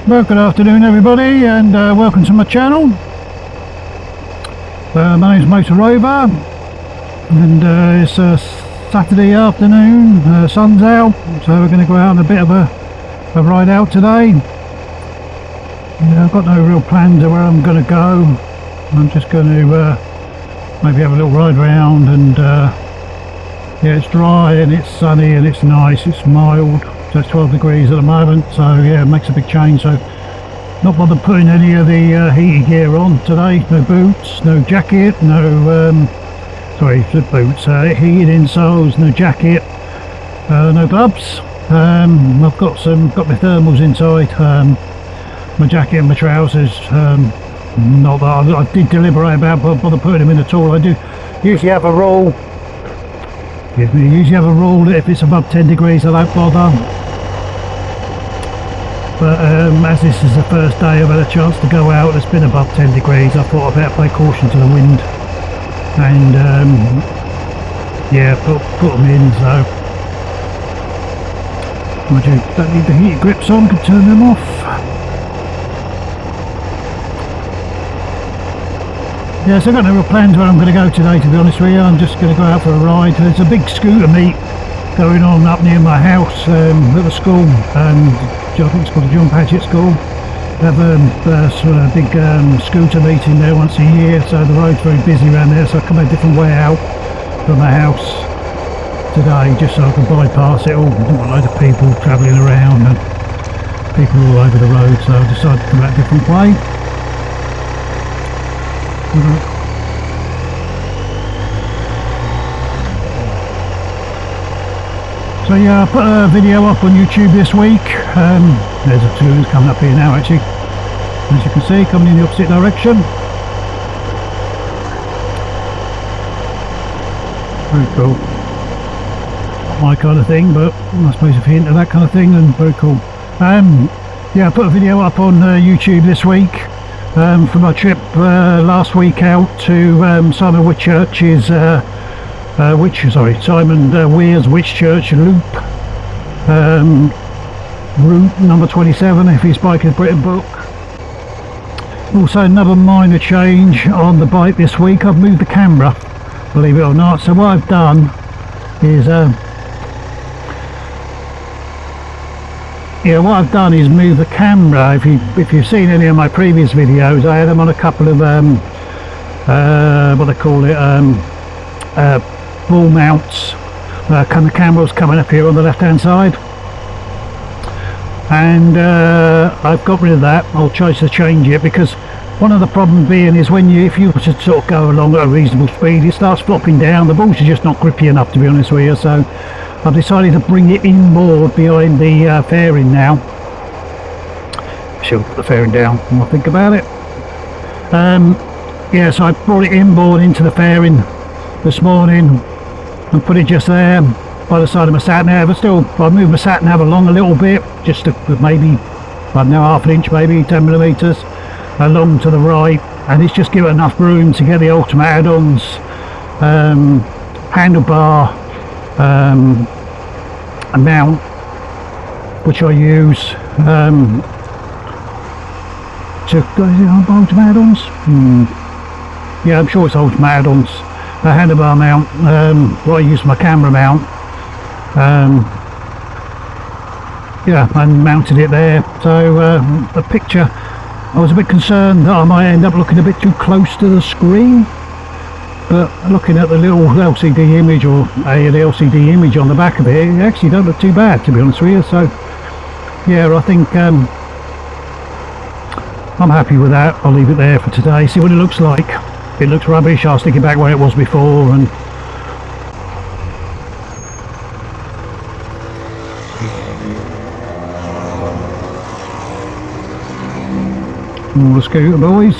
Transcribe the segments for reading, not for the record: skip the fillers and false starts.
Well, good afternoon everybody, and welcome to my channel. My name's Motor Rover, and it's Saturday afternoon, sun's out, so we're going to go out on a bit of a ride out today. I've got no real plans of where I'm going to go. I'm just going to maybe have a little ride around, and yeah, it's dry and it's sunny and it's nice, it's mild. So it's 12 degrees at the moment, so yeah, it makes a big change. So not bothered putting any of the heated gear on today. No boots, no jacket, no sorry, the boots, heated insoles, no jacket, no gloves. I've got my thermals inside, my jacket and my trousers. Not that I did deliberate about bother putting them in at all. I do usually have a rule. That if it's above 10 degrees I don't bother. But as this is the first day I've had a chance to go out, it's been above 10 degrees, I thought I'd better play caution to the wind. And yeah, put them in, so mind you, don't need the heated grips on, can turn them off. Yeah, so I've got no real plans where I'm going to go today, to be honest with you. I'm just going to go out for a ride. There's a big scooter meet going on up near my house at the school. I think it's called the John Paget School. They have a sort of big scooter meeting there once a year, so the road's very busy around there, so I come a different way out from my house today just so I can bypass it all. There's a load of people travelling around and people all over the road, so I decided to come out a different way. So yeah, I put a video up on YouTube this week. There's a two coming up here now actually, as you can see, coming in the opposite direction. Very cool. Not my kind of thing, but I suppose if you're into that kind of thing, then very cool. Yeah, I put a video up on YouTube this week for my trip last week out to Simon Whitchurch's Simon Weir's Whitchurch Loop, route number 27 if his bike is Britain book. Also another minor change on the bike this week, I've moved the camera, believe it or not. So what I've done is move the camera. If you've seen any of my previous videos, I had them on a couple of what they call it, ball mounts. The camera was coming up here on the left hand side, and I've got rid of that. I'll try to change it, because one of the problems being is if you were to sort of go along at a reasonable speed, it starts flopping down. The balls are just not grippy enough, to be honest with you, so I've decided to bring it inboard behind the fairing now. She'll put the fairing down when I think about it. Yeah, so I brought it inboard into the fairing this morning and put it just there by the side of my sat nav. But still, I moved my sat nav along a little bit, just to maybe, I don't know, half an inch, maybe 10 millimeters along to the right, and it's just given enough room to get the ultimate add-ons, handlebar mount, which I use to ultimate add-ons. Yeah, I'm sure it's ultimate add-ons. A handlebar mount, what I use for my camera mount. Yeah, and mounted it there. So the picture, I was a bit concerned that I might end up looking a bit too close to the screen, but looking at the little LCD image, or the LCD image on the back of it, it actually don't look too bad, to be honest with you. So yeah, I think I'm happy with that. I'll leave it there for today, see what it looks like. If it looks rubbish, I'll stick it back where it was before. And all the scooter boys.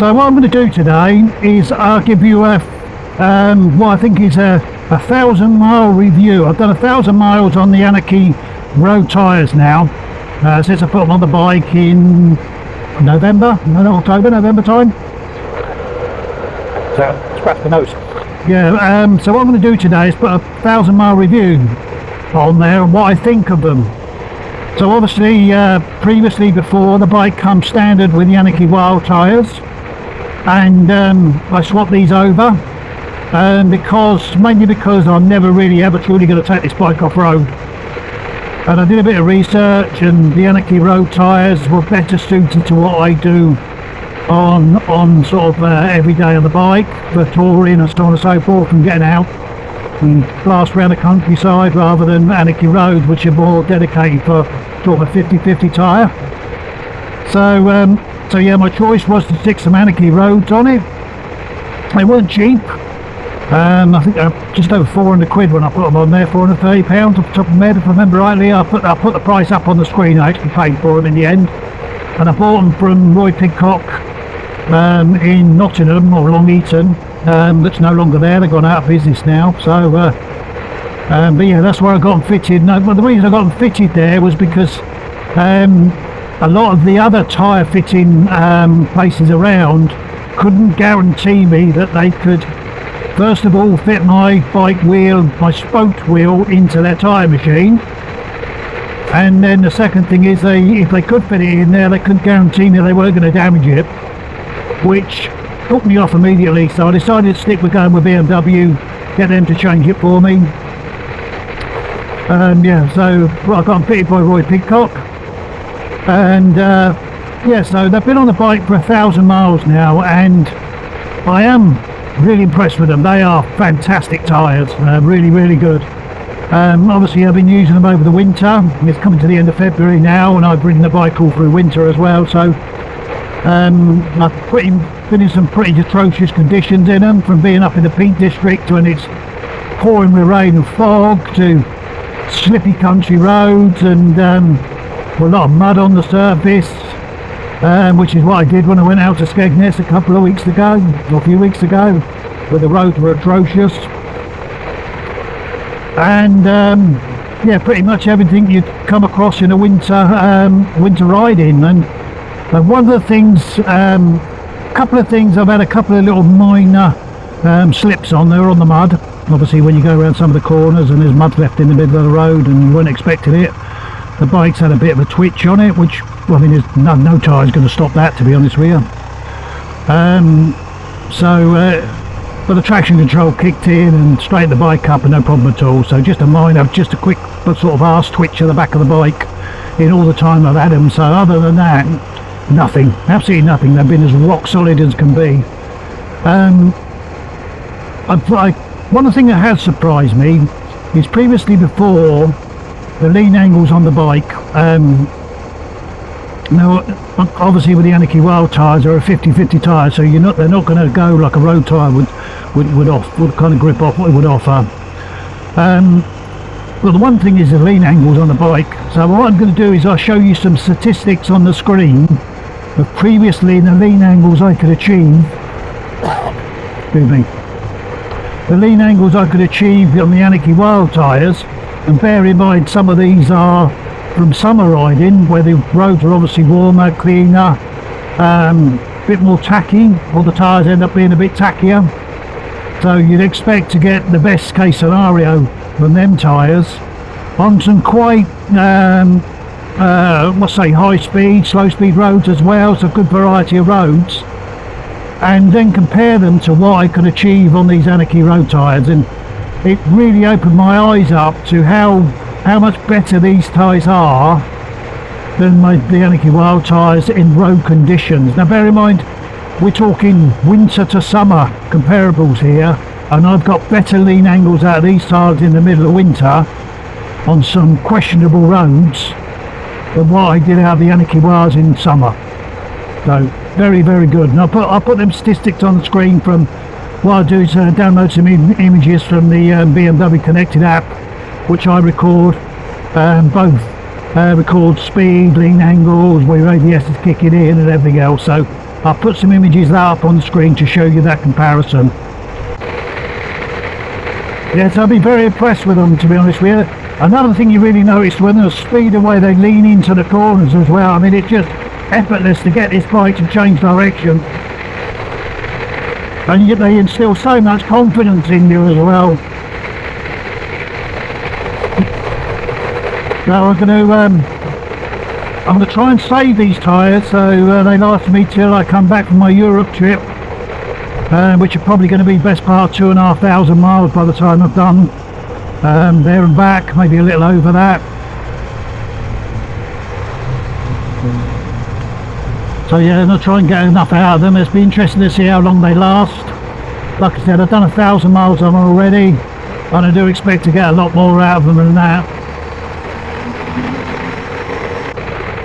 So what I'm going to do today is I'll give you a what I think is a 1,000-mile review. I've done 1,000 miles on the Anakee Road Tyres now, since I put them on the bike in November time. So scratch the nose. Yeah. So what I'm going to do today is put a 1,000-mile review on there and what I think of them. So obviously, previously before, the bike comes standard with the Anakee Wild tyres, and I swapped these over, mainly because I'm never really ever truly going to take this bike off-road. And I did a bit of research, and the Anakee Road Tyres were better suited to what I do on sort of every day on the bike, for touring and so on and so forth, and getting out and blast around the countryside, rather than Anakee Road, which are more dedicated for sort of a 50-50 tyre. So yeah, my choice was to stick some Anakee Roads on it. They weren't cheap. I think just over 400 quid when I put them on there, £430 off the top of my head, if I remember rightly. I put the price up on the screen. I actually paid for them in the end, and I bought them from Roy Pidcock in Nottingham, or Long Eaton. That's no longer there, they've gone out of business now. So but yeah, that's where I got them fitted. No, well, the reason I got them fitted there was because a lot of the other tyre fitting places around couldn't guarantee me that they could, first of all, fit my bike wheel, my spoked wheel, into their tyre machine. And then the second thing is, if they could fit it in there, they couldn't guarantee me they weren't going to damage it, which took me off immediately. So I decided to stick with going with BMW, get them to change it for me. Yeah, so I got them fitted by Roy Pidcock, and yeah, so they've been on the bike for 1,000 miles now, and I am really impressed with them. They are fantastic tyres, really, really good. Obviously, I've been using them over the winter. It's coming to the end of February now, and I've ridden the bike all through winter as well. So I've been in some pretty atrocious conditions in them, from being up in the Peak District when it's pouring with rain and fog, to slippy country roads, and a lot of mud on the surface. Which is what I did when I went out to Skegness a couple of weeks ago, or a few weeks ago, where the roads were atrocious. And yeah, pretty much everything you'd come across in a winter riding. And one of the things, couple of things, I've had a couple of little minor slips on there on the mud. Obviously, when you go around some of the corners and there's mud left in the middle of the road and you weren't expecting it, the bike's had a bit of a twitch on it, which, well, I mean, there's no tyre's going to stop that, to be honest with you. But the traction control kicked in and straightened the bike up, and no problem at all. So just a quick sort of arse twitch at the back of the bike in all the time I've had them. So other than that, nothing, absolutely nothing. They've been as rock solid as can be. One thing that has surprised me is, previously, before, the lean angles on the bike, now obviously with the Anakee Wild tyres, they're a 50-50 tyre, so they're not going to go like a road tyre would kind of grip off what it would offer. Well, the one thing is the lean angles on the bike. So what I'm going to do is I'll show you some statistics on the screen of previously the lean angles I could achieve. Excuse me. The lean angles I could achieve on the Anakee Wild tyres. And bear in mind, some of these are from summer riding, where the roads are obviously warmer, cleaner, a bit more tacky. All the tyres end up being a bit tackier. So you'd expect to get the best case scenario from them tyres on some quite, let's say, high speed, slow speed roads as well. So a good variety of roads. And then compare them to what I could achieve on these Anakee Road tyres. And it really opened my eyes up to how much better these tyres are than the Anakee Wild tyres in road conditions. Now bear in mind, we're talking winter to summer comparables here, and I've got better lean angles out of these tyres in the middle of winter on some questionable roads than what I did out of the Anakee Wilds in summer. So very, very good. And I'll put them statistics on the screen. From what I'll do is download some images from the BMW connected app, which I record, both record speed, lean angles, where your ABS is kicking in and everything else. So I'll put some images up on the screen to show you that comparison. Yes, I'll be very impressed with them, to be honest with you. Another thing you really notice, when the speed away they lean into the corners as well. I mean, it's just effortless to get this bike to change direction. And yet they instill so much confidence in you as well. So I'm going to try and save these tyres so they last me till I come back from my Europe trip, which are probably going to be best part 2,500 miles by the time I've done there and back, maybe a little over that. So yeah, I'm going to try and get enough out of them. It's been interesting to see how long they last. Like I said, I've done 1,000 miles on them already, and I do expect to get a lot more out of them than that.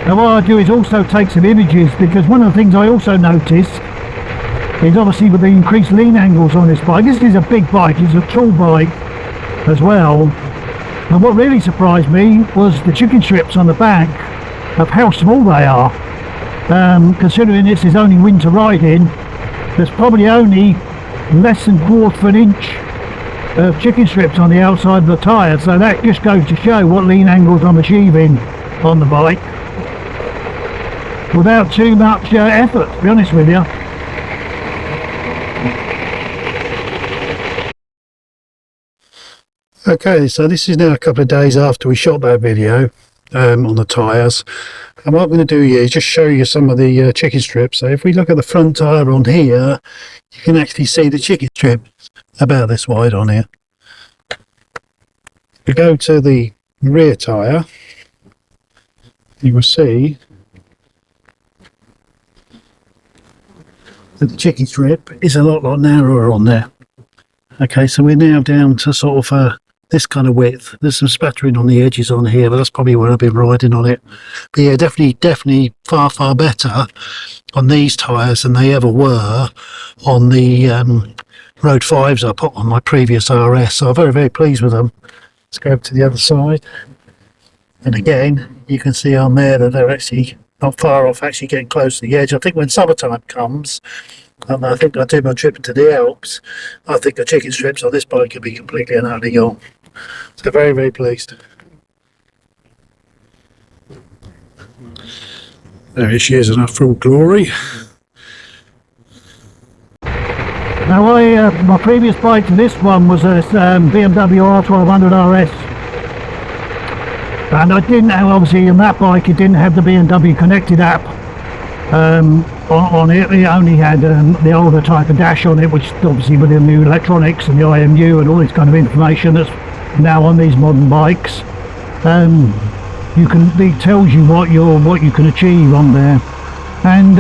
Now what I do is also take some images, because one of the things I also noticed is obviously with the increased lean angles on this bike. This is a big bike, it's a tall bike as well, and what really surprised me was the chicken strips on the back of how small they are. Considering this is only winter riding, there's probably only less than 1/4 of an inch of chicken strips on the outside of the tyre, so that just goes to show what lean angles I'm achieving on the bike without too much effort, to be honest with you. Okay, so this is now a couple of days after we shot that video on the tyres, and what I'm going to do here is just show you some of the chicken strips. So if we look at the front tyre on here, you can actually see the chicken strip about this wide on here. If we go to the rear tyre, you will see that the chicken strip is a lot narrower on there. Okay, so we're now down to sort of this kind of width. There's some spattering on the edges on here, but that's probably where I've been riding on it. But yeah, definitely far better on these tyres than they ever were on the Road 5s I put on my previous RS. So I'm very pleased with them. Let's go over to the other side. And again, you can see on there that they're actually not far off, actually getting close to the edge. I think when summertime comes, and I think I do my trip into the Alps, I think the chicken strips on this bike could be completely and utterly gone. So very pleased. There she is in her full glory. Now my previous bike to this one was a BMW R1200 RS, and I didn't have, obviously on that bike it didn't have the BMW connected app on it. It only had the older type of dash on it, which obviously with the new electronics and the IMU and all this kind of information that's now on these modern bikes, it tells you what you can achieve on there, and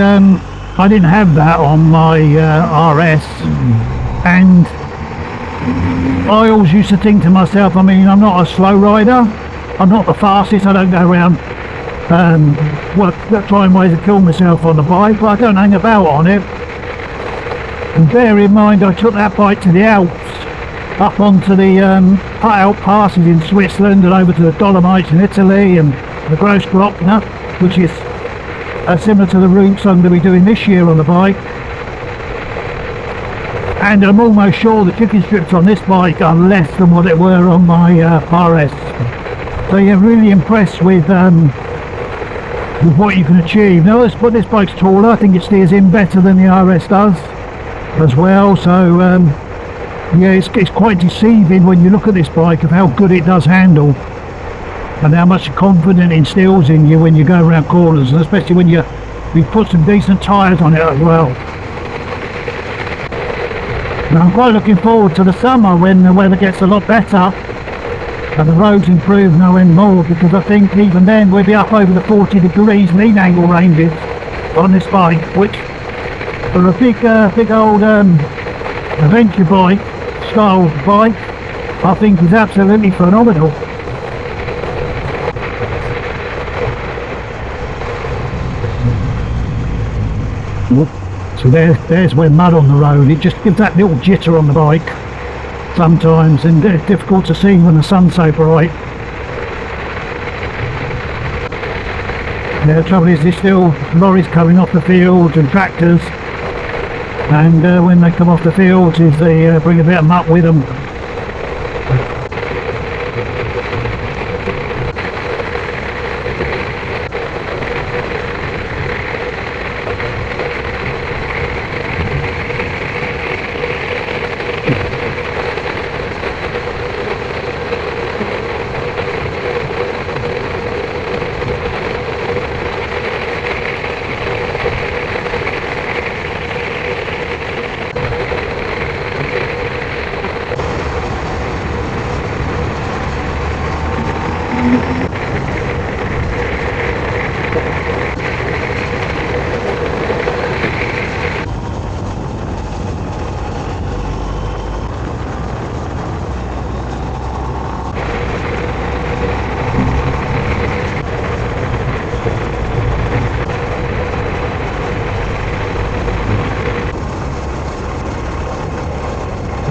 I didn't have that on my RS, and I always used to think to myself, I mean, I'm not a slow rider, I'm not the fastest, I don't go around trying ways to kill myself on the bike, but I don't hang about on it. And bear in mind, I took that bike to the Alps, up onto the Alp passes in Switzerland and over to the Dolomites in Italy and the Grossglockner, which is similar to the routes I'm going to be doing this year on the bike. And I'm almost sure the chicken strips on this bike are less than what it were on my RS. So you're really impressed with what you can achieve. Now this bike's taller, I think it steers in better than the RS does as well, so yeah, it's quite deceiving when you look at this bike of how good it does handle and how much confidence it instills in you when you go around corners, and especially when you put some decent tyres on it as well. Now I'm quite looking forward to the summer when the weather gets a lot better and the roads improve no end more, because I think even then we'll be up over the 40 degrees lean angle ranges on this bike, which for a big old adventure bike style bike I think is absolutely phenomenal. So there's where mud on the road, it just gives that little jitter on the bike sometimes, and it's difficult to see when the sun's so bright. Yeah, the trouble is there's still lorries coming off the fields and tractors, and when they come off the fields they bring a bit of muck with them.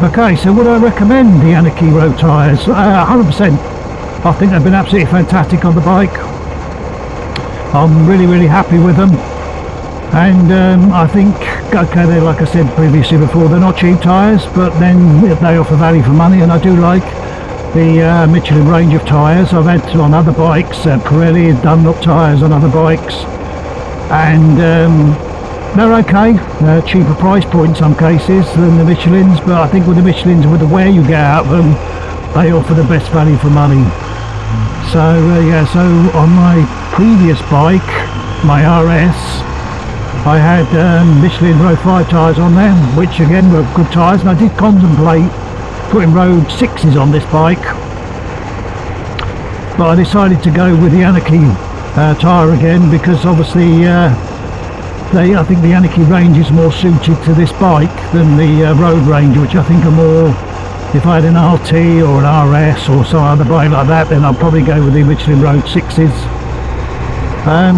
Okay, so would I recommend the Anakee Road Tyres? 100%. I think they've been absolutely fantastic on the bike. I'm really happy with them. And I think, okay, they're, like I said previously before, they're not cheap tyres, but then they offer value for money, and I do like the Michelin range of tyres. I've had on other bikes, Pirelli, Dunlop tyres on other bikes, and they're okay. Cheaper price point in some cases than the Michelins, but I think with the Michelins, with the wear you get out of them, they offer the best value for money. So yeah, so on my previous bike, my RS, I had Michelin Road 5 tyres on there, which again were good tyres, and I did contemplate putting Road 6s on this bike, but I decided to go with the Anakee tyre again, because obviously I think the Anakee range is more suited to this bike than the road range, which I think are more, if I had an RT or an RS or some other bike like that, then I'd probably go with the Michelin Road 6s.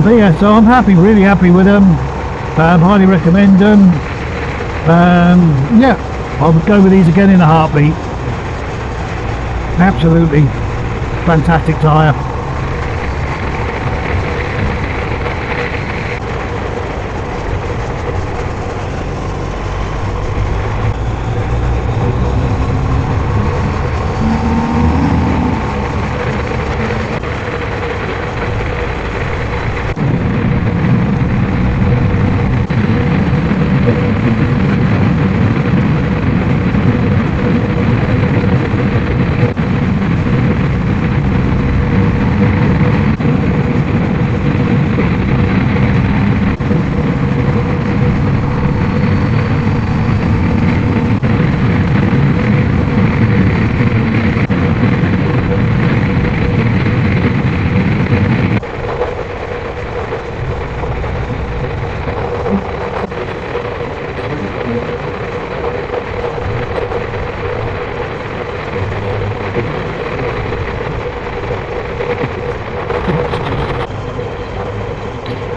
But yeah, so I'm really happy with them. Highly recommend them. Yeah, I would go with these again in a heartbeat. Absolutely fantastic tyre.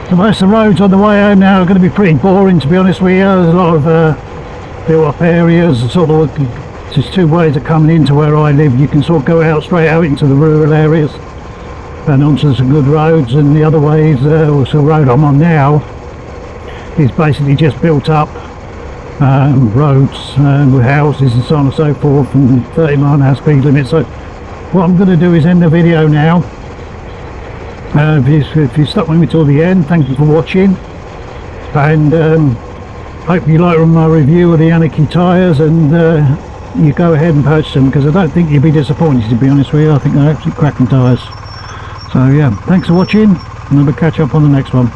So most of the roads on the way home now are going to be pretty boring, to be honest with you. There's a lot of built up areas, sort of there's two ways of coming into where I live. You can sort of go out straight out into the rural areas and onto some good roads, and the other way is the road I'm on now is basically just built up roads with houses and so on and so forth, and 30-mile-an-hour speed limit. So what I'm going to do is end the video now. If you stuck with me till the end, thank you for watching, and hope you like my review of the Anakee tyres, and you go ahead and purchase them, because I don't think you'll be disappointed, to be honest with you. I think they're absolutely cracking tyres. So yeah, thanks for watching, and I'll catch up on the next one.